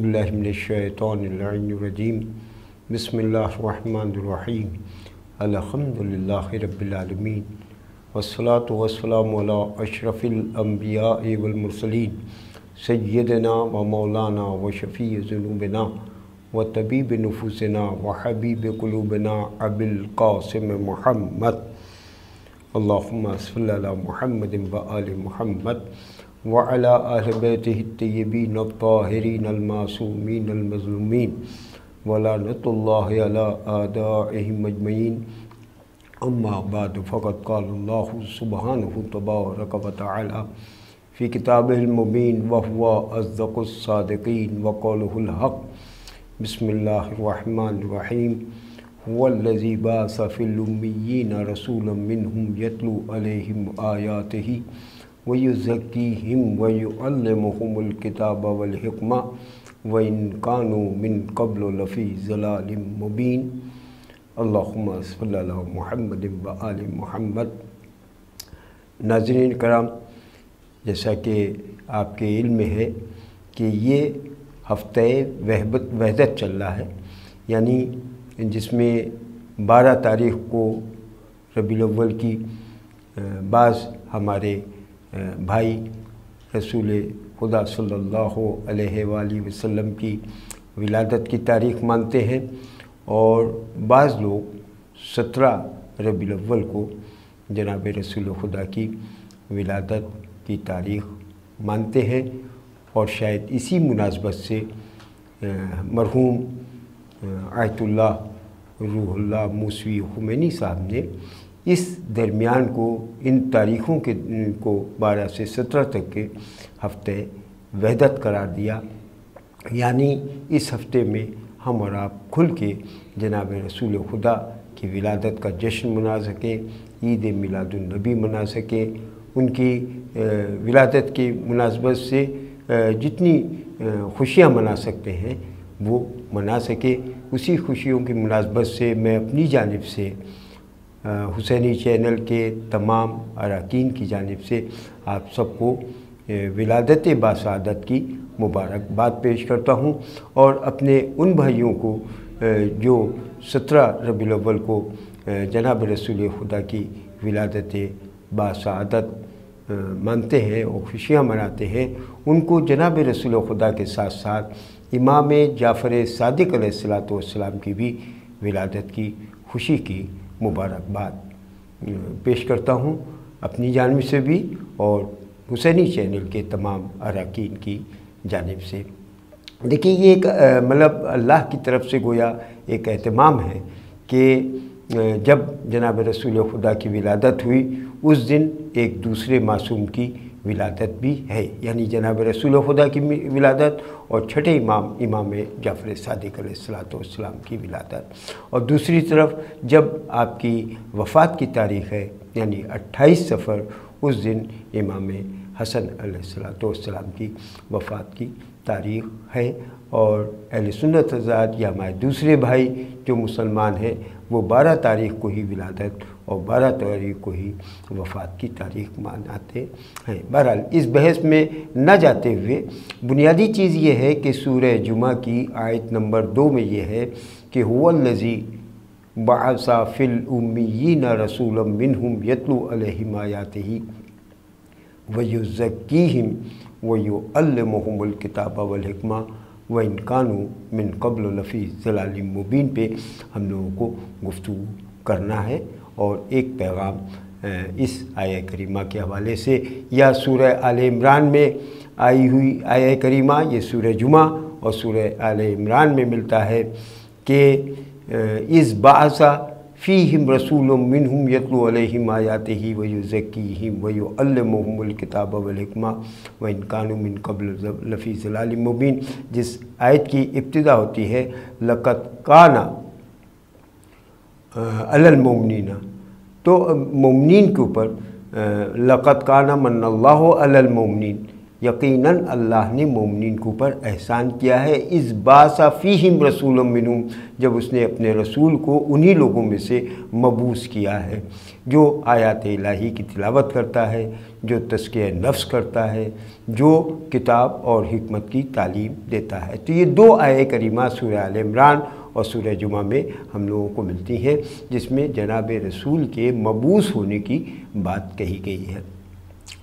باللہ من الشیطان اللعین الرجیم بسم اللہ الرحمن الرحیم الحمدللہ رب العالمین والصلاة والسلام علی اشرف الانبیاء والمرسلین سیدنا و مولانا و شفیع ذنوبنا و طبیب نفوسنا و حبیب قلوبنا ابی القاسم محمد اللہم صلی علی محمد و آل محمد وعلى أهل بيته الطيبين الطاهرين المعصومين المظلومين ولعنة الله على أعدائهم أجمعين أما بعد فقد قال الله سبحانه تبارك وتعالى في كتابه المبين وهو أصدق الصادقين وقوله الحق بسم الله الرحمن الرحيم هو الذي بعث في الأميين رسولا منهم يتلو عليهم آياته وَيُزَكِّيهِمْ وَيُعَلِّمُهُمُ الْكِتَابَ وَالْحِكْمَةَ وَإِنْ كَانُوا مِنْ قَبْلُ لَفِي ضَلَالٍ مُبِينٍ اللہم صلی علی محمد و آل محمد۔ ناظرین کرام، جیسا کہ آپ کے علم میں ہے کہ یہ ہفتہ وحدت چل رہا ہے، یعنی جس میں 12 تاریخ کو ربیع الاول کی بعض ہمارے بھائی رسول خدا صلی اللہ علیہ وآلہ وسلم کی ولادت کی تاریخ مانتے ہیں، اور بعض لوگ 17 ربیع الاول کو جناب رسول خدا کی ولادت کی تاریخ مانتے ہیں، اور شاید اسی مناسبت سے مرحوم آیت اللہ روح اللہ موسوی خمینی صاحب نے اس درمیان کو ان تاریخوں کو 12 سے 17 تک کے ہفتہ وحدت قرار دیا، یعنی اس ہفتے میں ہم اور آپ کھل کے جناب رسول خدا کی ولادت کا جشن منا سکیں، عید میلاد النبی منا سکیں، ان کی ولادت کی مناسبت سے جتنی خوشیاں منا سکتے ہیں وہ منا سکیں۔ اسی خوشیوں کی مناسبت سے میں اپنی جانب سے حسینی چینل کے تمام اراکین کی جانب سے آپ سب کو ولادت باسعادت کی مبارکباد پیش کرتا ہوں، اور اپنے ان بھائیوں کو جو 17 ربیع الاول کو جناب رسول خدا کی ولادت باسعادت مانتے ہیں اور خوشیاں مناتے ہیں، ان کو جناب رسول خدا کے ساتھ ساتھ امام جعفر صادق علیہ السلام کی بھی ولادت کی خوشی کی مبارکباد پیش کرتا ہوں اپنی جانب سے بھی اور حسینی چینل کے تمام اراکین کی جانب سے۔ دیکھیے، یہ ایک مطلب اللہ کی طرف سے گویا ایک اہتمام ہے کہ جب جناب رسول خدا کی ولادت ہوئی اس دن ایک دوسرے معصوم کی ولادت بھی ہے، یعنی جناب رسول خدا کی ولادت اور چھٹے امام جعفر صادق علیہ السلام کی ولادت، اور دوسری طرف جب آپ کی وفات کی تاریخ ہے یعنی 28 صفر، اس دن امام حسن علیہ السلام کی وفات کی تاریخ ہے، اور اہل سنت حضرات یا ہمارے دوسرے بھائی جو مسلمان ہیں وہ 12 تاریخ کو ہی ولادت اور 12 تاریخ کو ہی وفات کی تاریخ مناتے ہیں۔ بہرحال اس بحث میں نہ جاتے ہوئے بنیادی چیز یہ ہے کہ سورہ جمعہ کی آیت نمبر 2 میں یہ ہے کہ هو الذی بعث فی الامیین رسولا منہم یتلو علیہم آیاتہ ویزکیہم ویعلمہم الکتاب والحکمہ وَإِنْ كَانُوا مِنْ قَبْلُ لَفِي ضَلَالٍ مُبِينٍ پہ ہم لوگوں کو گفتگو کرنا ہے، اور ایک پیغام اس آیہ کریمہ کے حوالے سے یا سورہ آل عمران میں آئی ہوئی آیہ کریمہ، یہ سورہ جمعہ اور سورہ آل عمران میں ملتا ہے کہ اِذْ بَعَثَ فِيهِمْ رَسُولٌ مِّنْهُمْ يَتْلُو عَلَيْهِمْ آيَاتِهِ وَيُزَكِّيهِمْ وَيُعَلِّمُهُمُ الْكِتَابَ وَالْحِكْمَةَ وَإِنْ كَانُوا مِنْ قَبْلُ لَفِي ضَلَالٍ مُبِينٍ، جس آیت کی ابتدا ہوتی ہے لَقَدْ كَانَ عَلَى الْمُؤْمِنِينَ، تو مومنین کے اوپر لَقَدْ كَانَ مَنَّ اللَّهُ عَلَى الْمُؤْمِنِينَ، یقیناً اللہ نے مومنین کے اوپر احسان کیا ہے، اذ بعث فیہم رسولا منہم، جب اس نے اپنے رسول کو انہی لوگوں میں سے مبعوث کیا ہے جو آیات الہی کی تلاوت کرتا ہے، جو تزکیہ نفس کرتا ہے، جو کتاب اور حکمت کی تعلیم دیتا ہے۔ تو یہ دو آیے کریمہ سورہ آل عمران اور سورہ جمعہ میں ہم لوگوں کو ملتی ہیں، جس میں جناب رسول کے مبعوث ہونے کی بات کہی گئی ہے۔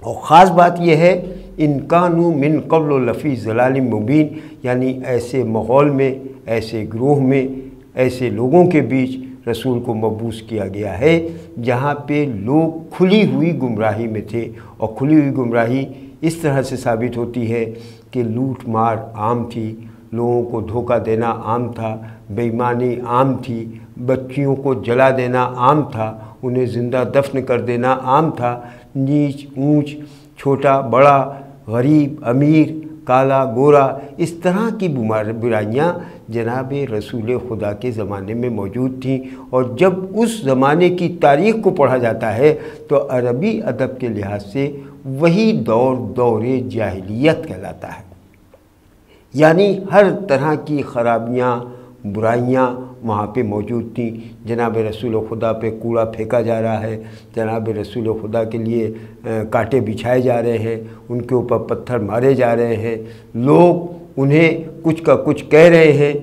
اور خاص بات یہ ہے ان کانوا من قبل لفی ضلال مبین، یعنی ایسے ماحول میں، ایسے گروہ میں، ایسے لوگوں کے بیچ رسول کو مبعوث کیا گیا ہے جہاں پہ لوگ کھلی ہوئی گمراہی میں تھے۔ اور کھلی ہوئی گمراہی اس طرح سے ثابت ہوتی ہے کہ لوٹ مار عام تھی، لوگوں کو دھوکہ دینا عام تھا، بے ایمانی عام تھی، بچیوں کو جلا دینا عام تھا، انہیں زندہ دفن کر دینا عام تھا، نیچ اونچ، چھوٹا بڑا، غریب امیر، کالا گورا، اس طرح کی برائیاں جناب رسول خدا کے زمانے میں موجود تھیں۔ اور جب اس زمانے کی تاریخ کو پڑھا جاتا ہے تو عربی ادب کے لحاظ سے وہی دور جاہلیت کہلاتا ہے، یعنی ہر طرح کی خرابیاں، برائیاں وہاں پہ موجود تھیں۔ جناب رسول خدا پہ کوڑا پھینکا جا رہا ہے، جناب رسول خدا کے لیے کانٹے بچھائے جا رہے ہیں، ان کے اوپر پتھر مارے جا رہے ہیں، لوگ انہیں کچھ کا کچھ کہہ رہے ہیں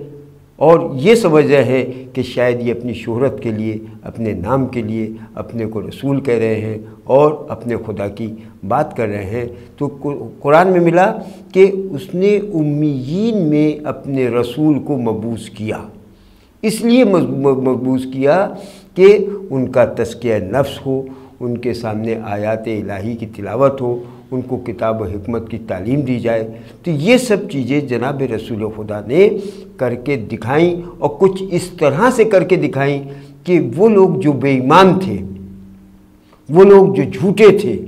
اور یہ سمجھ رہے ہیں کہ شاید یہ اپنی شہرت کے لیے، اپنے نام کے لیے اپنے کو رسول کہہ رہے ہیں اور اپنے خدا کی بات کر رہے ہیں۔ تو قرآن میں ملا کہ اس نے امیین میں اپنے رسول کو مبعوث کیا، اس لیے مبعوث کیا کہ ان کا تزکیہ نفس ہو، ان کے سامنے آیات الہی کی تلاوت ہو، ان کو کتاب و حکمت کی تعلیم دی جائے۔ تو یہ سب چیزیں جناب رسول خدا نے کر کے دکھائیں، اور کچھ اس طرح سے کر کے دکھائیں کہ وہ لوگ جو بے ایمان تھے، وہ لوگ جو جھوٹے تھے،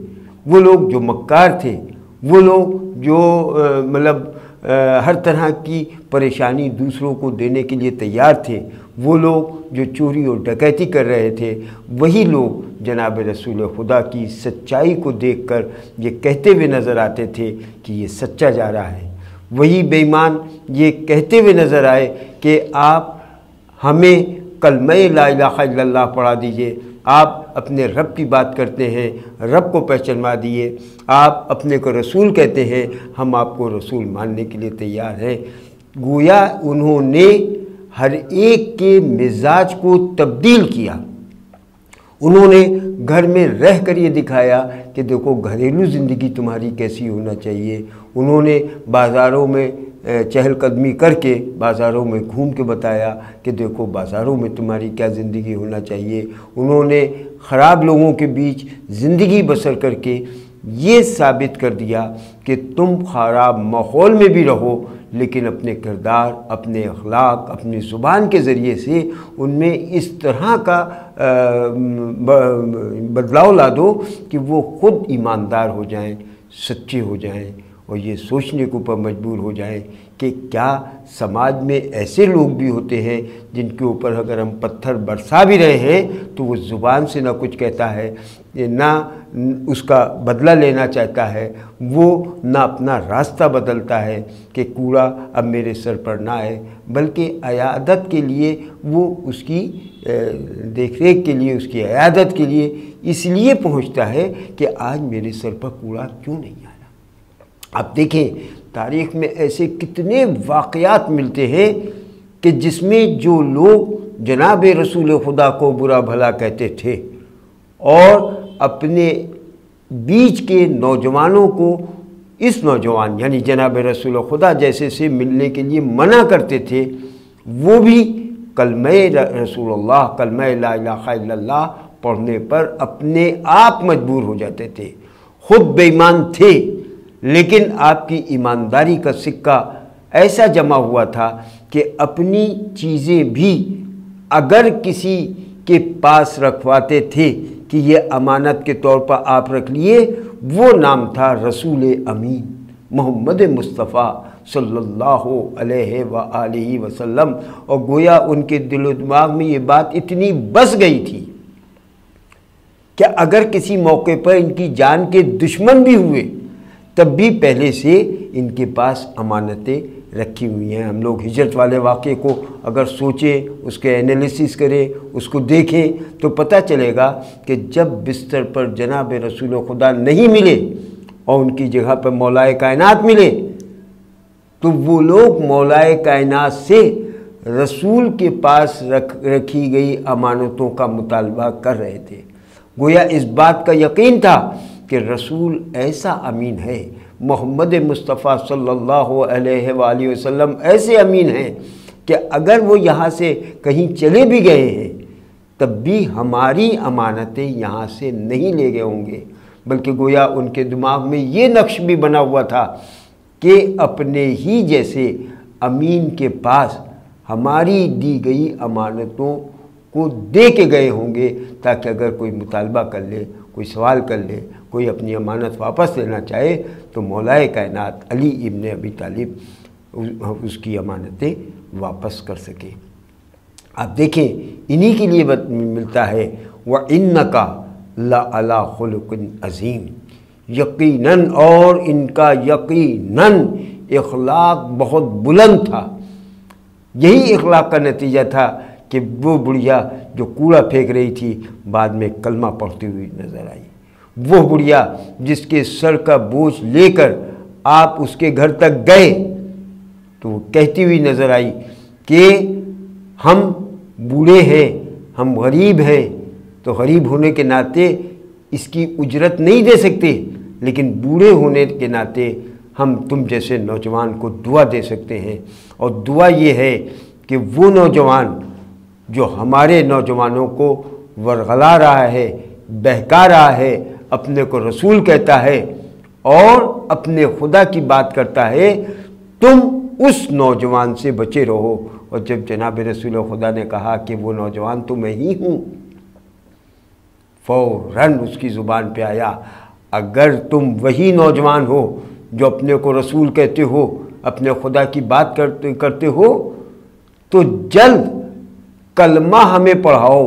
وہ لوگ جو مکار تھے، وہ لوگ جو ہر طرح کی پریشانی دوسروں کو دینے کے لیے تیار تھے، وہ لوگ جو چوری اور ڈکیتی کر رہے تھے، وہی لوگ جناب رسول خدا کی سچائی کو دیکھ کر یہ کہتے ہوئے نظر آتے تھے کہ یہ سچا جا رہا ہے۔ وہی بے ایمان یہ کہتے ہوئے نظر آئے کہ آپ ہمیں کلمہ لا الہ الا اللہ پڑھا دیجئے، آپ اپنے رب کی بات کرتے ہیں، رب کو پہچانوا دیے، آپ اپنے کو رسول کہتے ہیں، ہم آپ کو رسول ماننے کے لیے تیار ہیں۔ گویا انہوں نے ہر ایک کے مزاج کو تبدیل کیا، انہوں نے گھر میں رہ کر یہ دکھایا کہ دیکھو گھریلو زندگی تمہاری کیسی ہونا چاہیے، انہوں نے بازاروں میں چہل قدمی کر کے بازاروں میں گھوم کے بتایا کہ دیکھو بازاروں میں تمہاری کیا زندگی ہونا چاہیے، انہوں نے خراب لوگوں کے بیچ زندگی بسر کر کے یہ ثابت کر دیا کہ تم خراب ماحول میں بھی رہو لیکن اپنے کردار، اپنے اخلاق، اپنی زبان کے ذریعے سے ان میں اس طرح کا بدلاؤ لا دو کہ وہ خود ایماندار ہو جائیں، سچے ہو جائیں اور یہ سوچنے کے اوپر مجبور ہو جائیں کہ کیا سماج میں ایسے لوگ بھی ہوتے ہیں جن کے اوپر اگر ہم پتھر برسا بھی رہے ہیں تو وہ زبان سے نہ کچھ کہتا ہے، نہ اس کا بدلہ لینا چاہتا ہے، وہ نہ اپنا راستہ بدلتا ہے کہ کوڑا اب میرے سر پر نہ آئے، بلکہ عیادت کے لیے وہ اس کی دیکھ ریکھ کے لیے، اس کی عیادت کے لیے اس لیے پہنچتا ہے کہ آج میرے سر پر کوڑا کیوں نہیں آیا۔ آپ دیکھیں تاریخ میں ایسے کتنے واقعات ملتے ہیں کہ جس میں جو لوگ جناب رسول خدا کو برا بھلا کہتے تھے اور اپنے بیچ کے نوجوانوں کو اس نوجوان یعنی جناب رسول خدا جیسے سے ملنے کے لیے منع کرتے تھے، وہ بھی کلمہ رسول اللہ، کلمہ لا الہ الا اللہ پڑھنے پر اپنے آپ مجبور ہو جاتے تھے۔ خود بے ایمان تھے لیکن آپ کی ایمانداری کا سکہ ایسا جمع ہوا تھا کہ اپنی چیزیں بھی اگر کسی کے پاس رکھواتے تھے کہ یہ امانت کے طور پر آپ رکھ لیے، وہ نام تھا رسول امین محمد مصطفیٰ صلی اللہ علیہ وآلہ وسلم۔ اور گویا ان کے دل و دماغ میں یہ بات اتنی بس گئی تھی کہ اگر کسی موقع پر ان کی جان کے دشمن بھی ہوئے تب بھی پہلے سے ان کے پاس امانتیں رکھی ہوئی ہیں۔ ہم لوگ ہجرت والے واقعے کو اگر سوچیں، اس کے انالیسس کریں، اس کو دیکھیں تو پتہ چلے گا کہ جب بستر پر جناب رسول خدا نہیں ملے اور ان کی جگہ پر مولا کائنات ملے تو وہ لوگ مولا کائنات سے رسول کے پاس رکھی گئی امانتوں کا مطالبہ کر رہے تھے۔ گویا اس بات کا یقین تھا کہ رسول ایسا امین ہے، محمد مصطفیٰ صلی اللہ علیہ وآلہ وسلم ایسے امین ہیں کہ اگر وہ یہاں سے کہیں چلے بھی گئے ہیں تب بھی ہماری امانتیں یہاں سے نہیں لے گئے ہوں گے، بلکہ گویا ان کے دماغ میں یہ نقش بھی بنا ہوا تھا کہ اپنے ہی جیسے امین کے پاس ہماری دی گئی امانتوں کو دے کے گئے ہوں گے، تاکہ اگر کوئی مطالبہ کر لے، کوئی سوال کر لے، کوئی اپنی امانت واپس لینا چاہے تو مولا کائنات علی ابن ابی طالب اس کی امانتیں واپس کر سکے۔ آپ دیکھیں انہی کے لیے ملتا ہے وَإِنَّكَ لَعَلَىٰ خُلُقٍ عَظِيمٍ، یقیناً اور ان کا یقیناً اخلاق بہت بلند تھا۔ یہی اخلاق کا نتیجہ تھا کہ وہ بڑھیا جو کوڑا پھینک رہی تھی بعد میں کلمہ پڑھتی ہوئی نظر آئی، وہ بڑھیا جس کے سر کا بوجھ لے کر آپ اس کے گھر تک گئے تو وہ کہتی ہوئی نظر آئی کہ ہم بوڑھے ہیں، ہم غریب ہیں، تو غریب ہونے کے ناطے اس کی اجرت نہیں دے سکتے، لیکن بوڑھے ہونے کے ناطے ہم تم جیسے نوجوان کو دعا دے سکتے ہیں، اور دعا یہ ہے کہ وہ نوجوان جو ہمارے نوجوانوں کو ورغلا رہا ہے، بہکا رہا ہے، اپنے کو رسول کہتا ہے اور اپنے خدا کی بات کرتا ہے، تم اس نوجوان سے بچے رہو۔ اور جب جناب رسول خدا نے کہا کہ وہ نوجوان تو میں ہی ہوں، فوراً اس کی زبان پہ آیا اگر تم وہی نوجوان ہو جو اپنے کو رسول کہتے ہو، اپنے خدا کی بات کرتے ہو تو جلد کلمہ ہمیں پڑھاؤ۔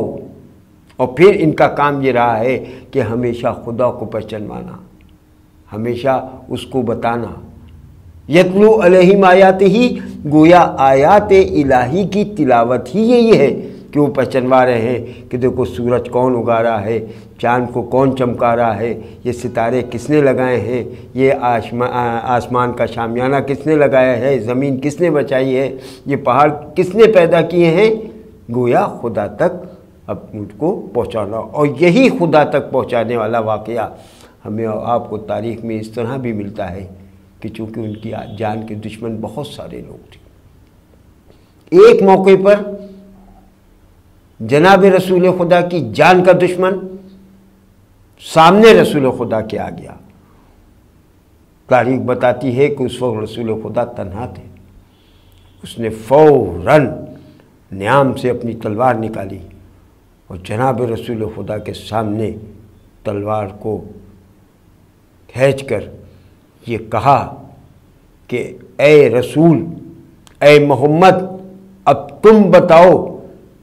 اور پھر ان کا کام یہ رہا ہے کہ ہمیشہ خدا کو پہچانوانا، ہمیشہ اس کو بتانا۔ یتلو علیہم آیات ہی، گویا آیات الہی کی تلاوت ہی یہی ہے کہ وہ پہچانوا رہے ہیں کہ دیکھو سورج کون اگا رہا ہے، چاند کو کون چمکا رہا ہے، یہ ستارے کس نے لگائے ہیں، یہ آسمان کا شامیانہ کس نے لگایا ہے، زمین کس نے بچائی ہے، یہ پہاڑ کس نے پیدا کیے ہیں۔ گویا خدا تک اب مجھ کو پہنچانا، اور یہی خدا تک پہنچانے والا واقعہ ہمیں اور آپ کو تاریخ میں اس طرح بھی ملتا ہے کہ چونکہ ان کی جان کے دشمن بہت سارے لوگ تھے، ایک موقع پر جناب رسول خدا کی جان کا دشمن سامنے رسول خدا کے آ گیا۔ تاریخ بتاتی ہے کہ اس وقت رسول خدا تنہا تھے، اس نے فوراً نیام سے اپنی تلوار نکالی اور جناب رسول خدا کے سامنے تلوار کو کھینچ کر یہ کہا کہ اے رسول، اے محمد، اب تم بتاؤ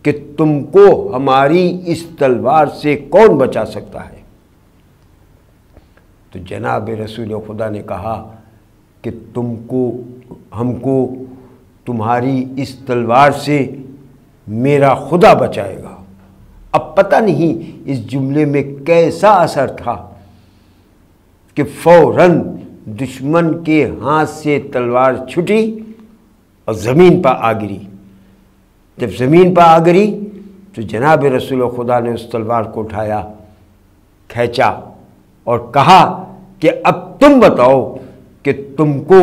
کہ تم کو ہماری اس تلوار سے کون بچا سکتا ہے؟ تو جناب رسول خدا نے کہا کہ ہم کو تمہاری اس تلوار سے میرا خدا بچائے گا۔ اب پتہ نہیں اس جملے میں کیسا اثر تھا کہ فوراً دشمن کے ہاتھ سے تلوار چھٹی اور زمین پر آ گری۔ جب زمین پر آ گری تو جناب رسول خدا نے اس تلوار کو اٹھایا، کھینچا اور کہا کہ اب تم بتاؤ کہ تم کو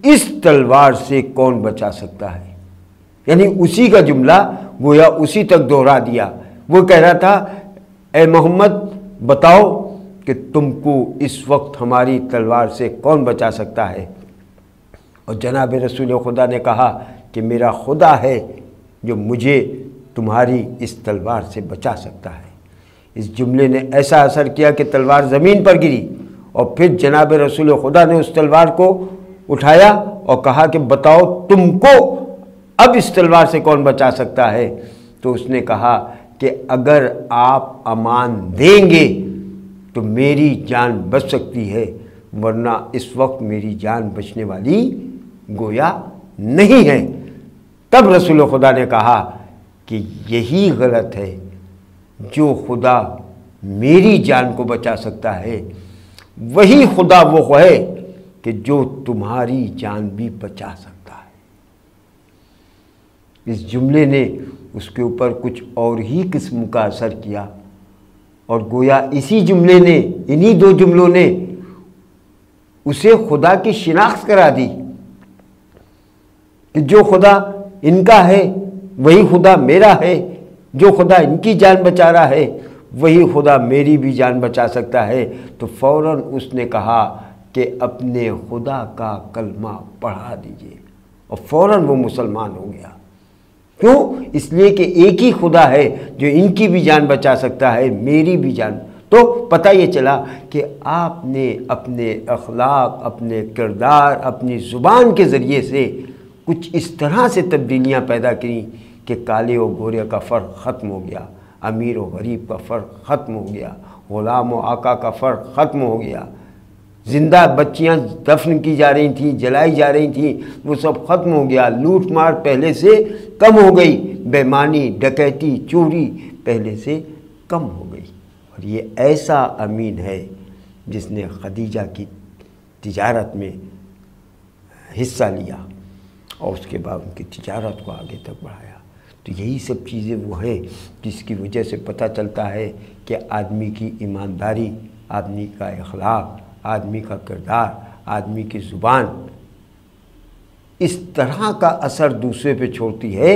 اس تلوار سے کون بچا سکتا ہے۔ یعنی اسی کا جملہ گویا اسی تک دوہرا دیا۔ وہ کہہ رہا تھا اے محمد بتاؤ کہ تم کو اس وقت ہماری تلوار سے کون بچا سکتا ہے؟ اور جناب رسول خدا نے کہا کہ میرا خدا ہے جو مجھے تمہاری اس تلوار سے بچا سکتا ہے۔ اس جملے نے ایسا اثر کیا کہ تلوار زمین پر گری، اور پھر جناب رسول خدا نے اس تلوار کو اٹھایا اور کہا کہ بتاؤ تم کو اب اس تلوار سے کون بچا سکتا ہے؟ تو اس نے کہا کہ اگر آپ امان دیں گے تو میری جان بچ سکتی ہے، ورنہ اس وقت میری جان بچنے والی گویا نہیں ہے۔ تب رسول خدا نے کہا کہ یہی غلط ہے، جو خدا میری جان کو بچا سکتا ہے وہی خدا وہ ہے کہ جو تمہاری جان بھی بچا سکتا ہے۔ اس جملے نے اس کے اوپر کچھ اور ہی قسم کا اثر کیا، اور گویا اسی جملے نے، انہی دو جملوں نے اسے خدا کی شناخت کرا دی کہ جو خدا ان کا ہے وہی خدا میرا ہے، جو خدا ان کی جان بچا رہا ہے وہی خدا میری بھی جان بچا سکتا ہے۔ تو فوراً اس نے کہا کہ اپنے خدا کا کلمہ پڑھا دیجئے، اور فوراً وہ مسلمان ہو گیا۔ کیوں؟ اس لیے کہ ایک ہی خدا ہے جو ان کی بھی جان بچا سکتا ہے، میری بھی جان۔ تو پتہ یہ چلا کہ آپ نے اپنے اخلاق، اپنے کردار، اپنی زبان کے ذریعے سے کچھ اس طرح سے تبدیلیاں پیدا کی کہ کالے و گورے کا فرق ختم ہو گیا، امیر و غریب کا فرق ختم ہو گیا، غلام و آقا کا فرق ختم ہو گیا، زندہ بچیاں دفن کی جا رہی تھیں، جلائی جا رہی تھیں، وہ سب ختم ہو گیا، لوٹ مار پہلے سے کم ہو گئی، بےایمانی، ڈکیتی، چوری پہلے سے کم ہو گئی۔ اور یہ ایسا امین ہے جس نے خدیجہ کی تجارت میں حصہ لیا اور اس کے بعد ان کی تجارت کو آگے تک بڑھایا۔ تو یہی سب چیزیں وہ ہیں جس کی وجہ سے پتہ چلتا ہے کہ آدمی کی ایمانداری، آدمی کا اخلاق، آدمی کا کردار، آدمی کی زبان اس طرح کا اثر دوسرے پہ چھوڑتی ہے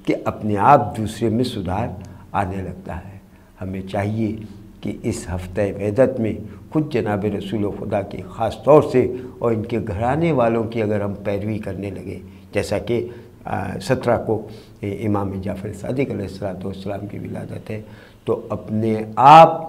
کہ اپنے آپ دوسرے میں سدھار آنے لگتا ہے۔ ہمیں چاہیے کہ اس ہفتہ وحدت میں خود جناب رسول خدا کی خاص طور سے اور ان کے گھرانے والوں کی اگر ہم پیروی کرنے لگے، جیسا کہ 17 کو امام جعفر صادق علیہ السلام کی ولادت ہے، تو اپنے آپ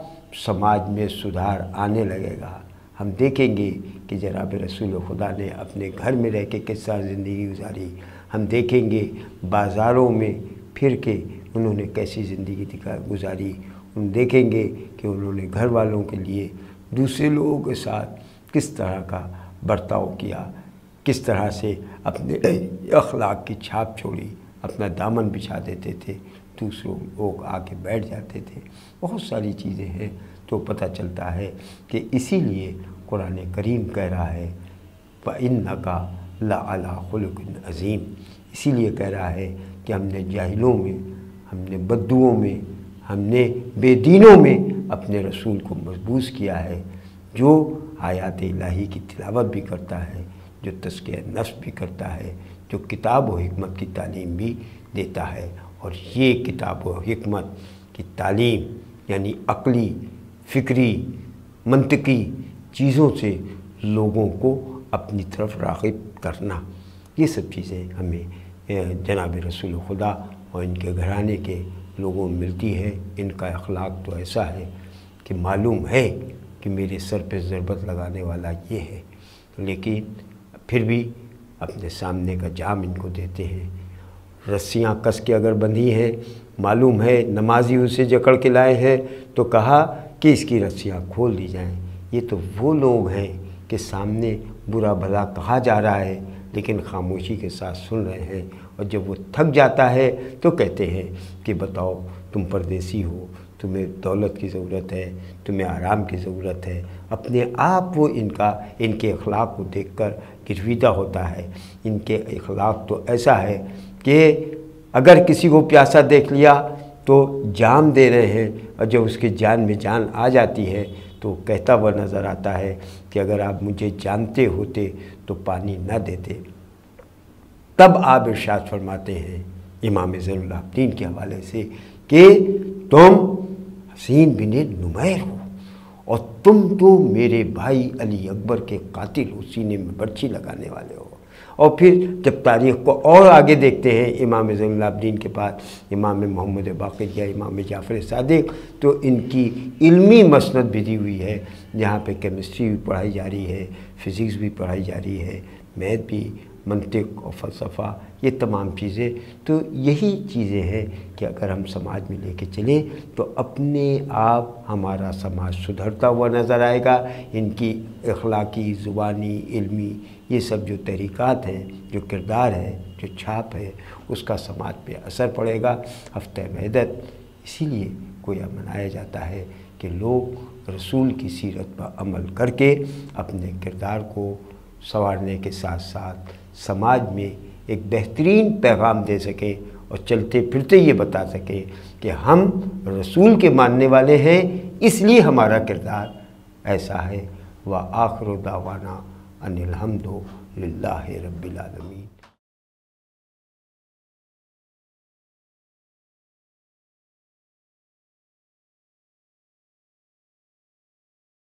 سماج میں سدھار آنے لگے گا۔ ہم دیکھیں گے کہ جناب رسول خدا نے اپنے گھر میں رہ کے کس طرح زندگی گزاری، ہم دیکھیں گے بازاروں میں پھر کے انہوں نے کیسی زندگی گزاری، ہم دیکھیں گے کہ انہوں نے گھر والوں کے لیے دوسرے لوگوں کے ساتھ کس طرح کا برتاؤ کیا، کس طرح سے اپنے اخلاق کی چھاپ چھوڑی، اپنا دامن بچھا دیتے تھے، دوسرے لوگ آ کے بیٹھ جاتے تھے۔ بہت ساری چیزیں ہیں، تو پتہ چلتا ہے کہ اسی لیے قرآن کریم کہہ رہا ہے وَإِنَّكَ لَعَلَىٰ خُلُقٍ عَظِيمٍ، اسی لیے کہہ رہا ہے کہ ہم نے جاہلوں میں، ہم نے بدوؤں میں، ہم نے بے دینوں میں اپنے رسول کو محفوظ کیا ہے، جو آیات الہی کی تلاوت بھی کرتا ہے، جو تزکیہ نفس بھی کرتا ہے، جو کتاب و حکمت کی تعلیم بھی دیتا ہے۔ اور یہ کتاب و حکمت کی تعلیم یعنی عقلی، فکری، منطقی چیزوں سے لوگوں کو اپنی طرف راغب کرنا، یہ سب چیزیں ہمیں جناب رسول خدا اور ان کے گھرانے کے لوگوں میں ملتی ہے۔ ان کا اخلاق تو ایسا ہے کہ معلوم ہے کہ میرے سر پہ ضربت لگانے والا یہ ہے، لیکن پھر بھی اپنے سامنے کا جام ان کو دیتے ہیں۔ رسیاں کس کے اگر بندھی ہیں، معلوم ہے نمازی اسے جکڑ کے لائے ہیں، تو کہا کہ اس کی رسیاں کھول دی جائیں۔ یہ تو وہ لوگ ہیں کہ سامنے برا بھلا کہا جا رہا ہے لیکن خاموشی کے ساتھ سن رہے ہیں، اور جب وہ تھک جاتا ہے تو کہتے ہیں کہ بتاؤ تم پردیسی ہو، تمہیں دولت کی ضرورت ہے، تمہیں آرام کی ضرورت ہے۔ اپنے آپ وہ ان کے اخلاق کو دیکھ کر گرویدہ ہوتا ہے۔ ان کے اخلاق تو ایسا ہے کہ اگر کسی کو پیاسا دیکھ لیا تو جام دے رہے ہیں، اور جب اس کی جان میں جان آ جاتی ہے تو کہتا ہوا نظر آتا ہے کہ اگر آپ مجھے جانتے ہوتے تو پانی نہ دیتے۔ تب آپ ارشاد فرماتے ہیں امام زین العابدین کے حوالے سے کہ تم حسین بن نمیر ہو، اور تم تو میرے بھائی علی اکبر کے قاتل ہو، سینے میں برچھی لگانے والے ہو۔ اور پھر جب تاریخ کو اور آگے دیکھتے ہیں امام زین العابدین کے بعد امام محمد باقر یا امام جعفر صادق، تو ان کی علمی مسند بھی دی ہوئی ہے، جہاں پہ کیمسٹری بھی پڑھائی جا رہی ہے، فزکس بھی پڑھائی جا رہی ہے، میتھ بھی منطق اور فلسفہ، یہ تمام چیزیں تو یہی چیزیں ہیں کہ اگر ہم سماج میں لے کے چلیں تو اپنے آپ ہمارا سماج سدھرتا ہوا نظر آئے گا۔ ان کی اخلاقی، زبانی، علمی یہ سب جو تحریکات ہیں، جو کردار ہے، جو چھاپ ہے، اس کا سماج پہ اثر پڑے گا۔ ہفتہ وحدت اسی لیے گویا منایا جاتا ہے کہ لوگ رسول کی سیرت پر عمل کر کے اپنے کردار کو سنوارنے کے ساتھ ساتھ سماج میں ایک بہترین پیغام دے سکیں اور چلتے پھرتے یہ بتا سکیں کہ ہم رسول کے ماننے والے ہیں، اس لیے ہمارا کردار ایسا ہے۔ وآخر دعوانا ان الحمد للہ رب العالمین۔